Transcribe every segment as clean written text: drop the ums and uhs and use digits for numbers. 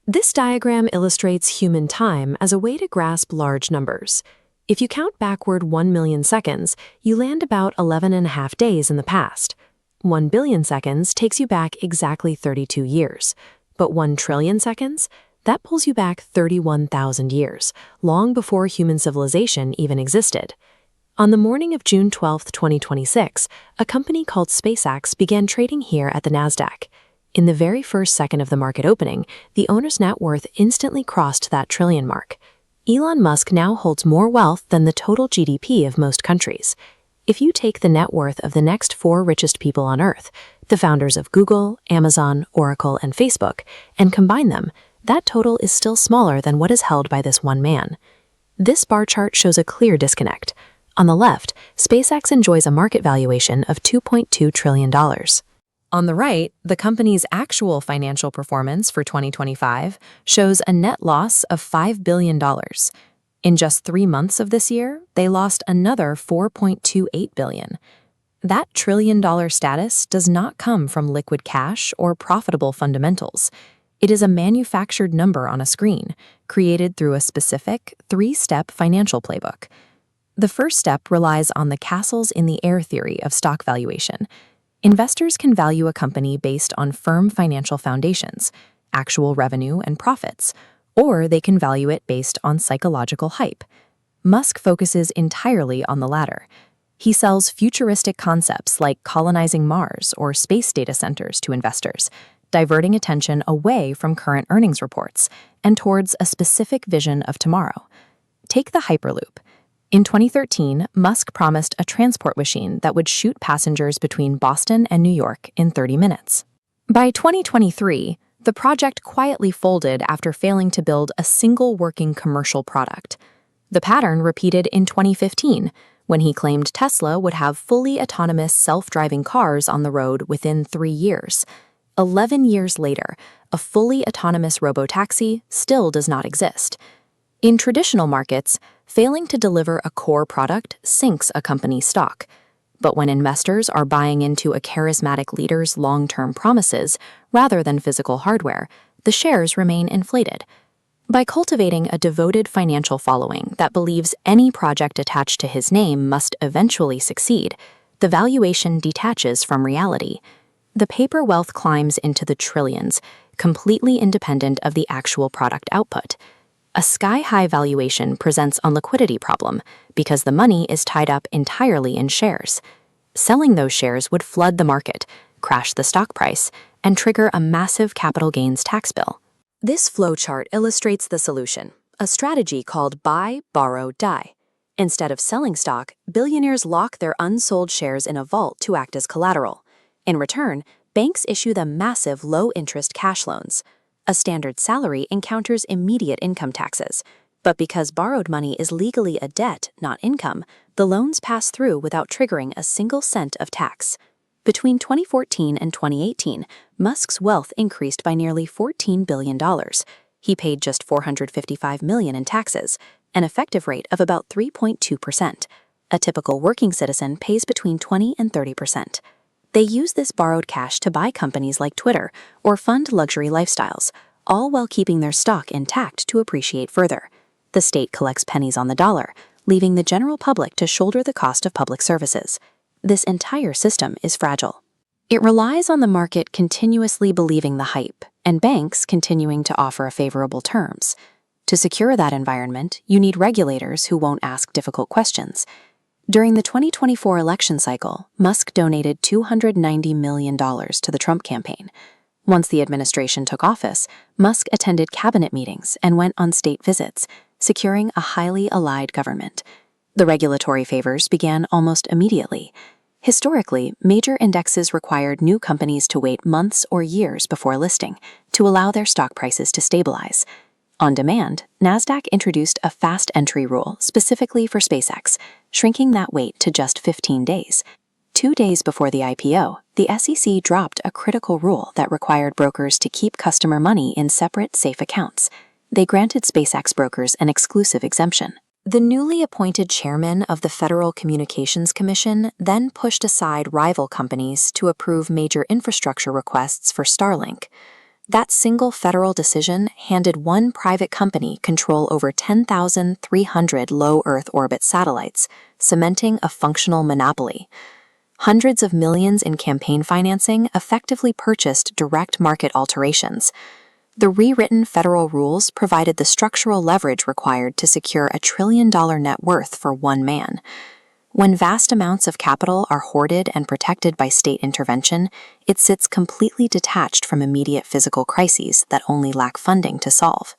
This diagram illustrates human time as a way to grasp large numbers. If you count backward 1 million seconds, you land about 11 and a half days in the past. 1 billion seconds takes you back exactly 32 years. But 1 trillion seconds? That pulls you back 31,000 years, long before human civilization even existed. On the morning of June 12, 2026, a company called SpaceX began trading here at the Nasdaq. In the very first second of the market opening, the owner's net worth instantly crossed that trillion mark. Elon Musk now holds more wealth than the total GDP of most countries. If you take the net worth of the next 4 richest people on Earth, the founders of Google, Amazon, Oracle, and Facebook, and combine them, that total is still smaller than what is held by this one man. This bar chart shows a clear disconnect. On the left, SpaceX enjoys a market valuation of $2.2 trillion. On the right, the company's actual financial performance for 2025 shows a net loss of $5 billion. In just 3 months of this year, they lost another $4.28 billion. That trillion-dollar status does not come from liquid cash or profitable fundamentals. It is a manufactured number on a screen, created through a specific 3-step financial playbook. The first step relies on the castles in the air theory of stock valuation. Investors can value a company based on firm financial foundations, actual revenue and profits, or they can value it based on psychological hype. Musk focuses entirely on the latter. He sells futuristic concepts like colonizing Mars or space data centers to investors, diverting attention away from current earnings reports and towards a specific vision of tomorrow. Take the Hyperloop. In 2013, Musk promised a transport machine that would shoot passengers between Boston and New York in 30 minutes. By 2023, the project quietly folded after failing to build a single working commercial product. The pattern repeated in 2015, when he claimed Tesla would have fully autonomous self-driving cars on the road within 3 years. 11 years later, a fully autonomous Robotaxi still does not exist. In traditional markets, failing to deliver a core product sinks a company's stock. But when investors are buying into a charismatic leader's long-term promises rather than physical hardware, the shares remain inflated. By cultivating a devoted financial following that believes any project attached to his name must eventually succeed, the valuation detaches from reality. The paper wealth climbs into the trillions, completely independent of the actual product output. A sky-high valuation presents a liquidity problem because the money is tied up entirely in shares. Selling those shares would flood the market, crash the stock price, and trigger a massive capital gains tax bill. This flowchart illustrates the solution, a strategy called buy, borrow, die. Instead of selling stock, billionaires lock their unsold shares in a vault to act as collateral. In return, banks issue them massive low-interest cash loans. A standard salary encounters immediate income taxes, but because borrowed money is legally a debt, not income, the loans pass through without triggering a single cent of tax. Between 2014 and 2018, Musk's wealth increased by nearly $14 billion. He paid just $455 million in taxes, an effective rate of about 3.2%. A typical working citizen pays between 20 and 30%. They use this borrowed cash to buy companies like Twitter or fund luxury lifestyles, all while keeping their stock intact to appreciate further. The state collects pennies on the dollar, leaving the general public to shoulder the cost of public services. This entire system is fragile. It relies on the market continuously believing the hype, and banks continuing to offer favorable terms. To secure that environment, you need regulators who won't ask difficult questions. During the 2024 election cycle, Musk donated $290 million to the Trump campaign. Once the administration took office, Musk attended cabinet meetings and went on state visits, securing a highly allied government. The regulatory favors began almost immediately. Historically, major indexes required new companies to wait months or years before listing to allow their stock prices to stabilize. On demand, Nasdaq introduced a fast entry rule specifically for SpaceX, shrinking that wait to just 15 days. 2 days before the IPO, the SEC dropped a critical rule that required brokers to keep customer money in separate, safe accounts. They granted SpaceX brokers an exclusive exemption. The newly appointed chairman of the Federal Communications Commission then pushed aside rival companies to approve major infrastructure requests for Starlink. That single federal decision handed one private company control over 10,300 low Earth orbit satellites, cementing a functional monopoly. Hundreds of millions in campaign financing effectively purchased direct market alterations. The rewritten federal rules provided the structural leverage required to secure a $1 trillion net worth for one man. When vast amounts of capital are hoarded and protected by state intervention, it sits completely detached from immediate physical crises that only lack funding to solve.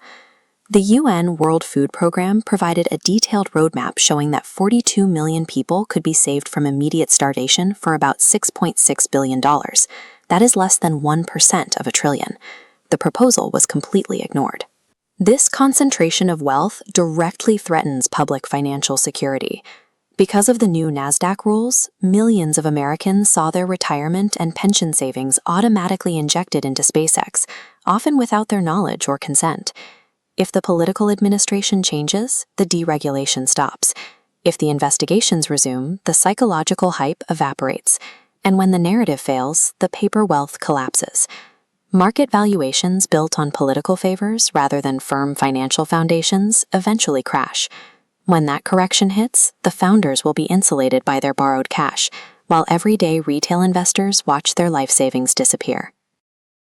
The UN World Food Programme provided a detailed roadmap showing that 42 million people could be saved from immediate starvation for about $6.6 billion. That is less than 1% of $1 trillion. The proposal was completely ignored. This concentration of wealth directly threatens public financial security. Because of the new NASDAQ rules, millions of Americans saw their retirement and pension savings automatically injected into SpaceX, often without their knowledge or consent. If the political administration changes, the deregulation stops. If the investigations resume, the psychological hype evaporates. And when the narrative fails, the paper wealth collapses. Market valuations built on political favors rather than firm financial foundations eventually crash. When that correction hits, the founders will be insulated by their borrowed cash, while everyday retail investors watch their life savings disappear.